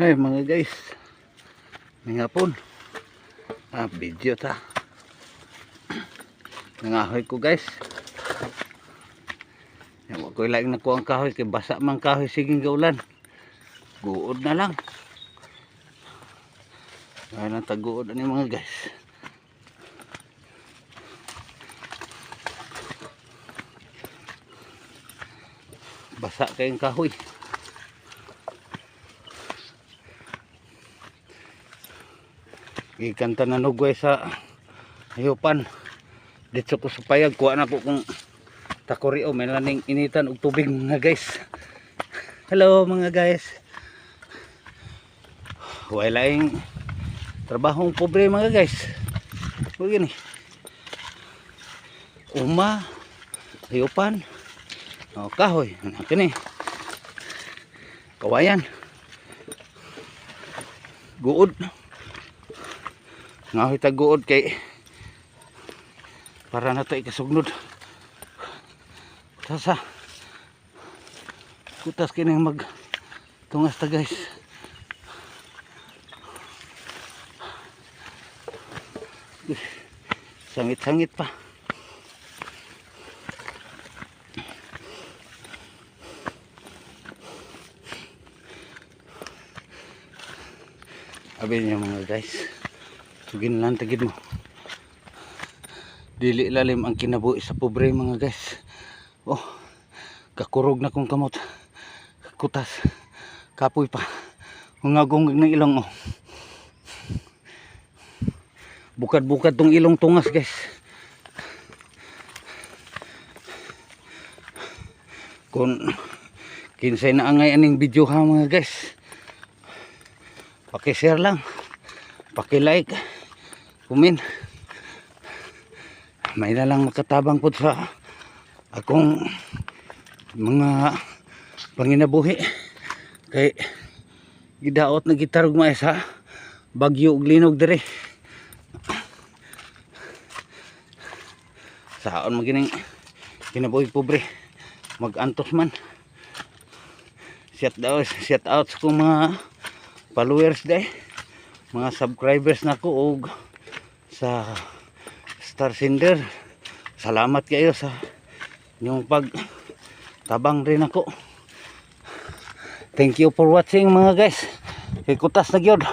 Ay mga guys, may hapon video ta nangahoy ko guys. Huwag ko lang nakuha ang kahoy kay basa mang kahoy siging gaulan, guod na lang. Ay lang taguod ani mga guys. Basa kayong kahoy. Ikanta na nugway sa hayupan dito ko sa payag. Kuha na ko kung takorio may laning initan og tubig mga guys. Hello mga guys, wala yung trabahong pobre mga guys. Huwag yun uma hayupan kahoy natin kawayan guod ngahoy taguod kay para na ito ikasugnod tasa kutas kining mag tungas ta guys. Sangit-sangit pa. Abi niyo mga guys, sugin lang tagid mo. Dili lalim ang kinabuhi sa pobre mga guys. Oh, kakurog na kong kamot. Kutas, kapoy pa. Hungagong ng ilong oh. Bukad-bukad tong ilong tungas guys. Kung kinsay na angay aning video ha mga guys, paki-share lang, paki-like, comment. May na lang makatabang po sa akong mga panginabuhi kay gidaot na gitarog mga sa bagyo ug linog dire. Saon magining kinabuhi pobre mag-antos man. Shout out sa kong mga followers day, mga subscribers nako og sa Star Sender. Salamat kayo sa inyong pagtabang rin ako. Thank you for watching mga guys. Kay kutas na gyud.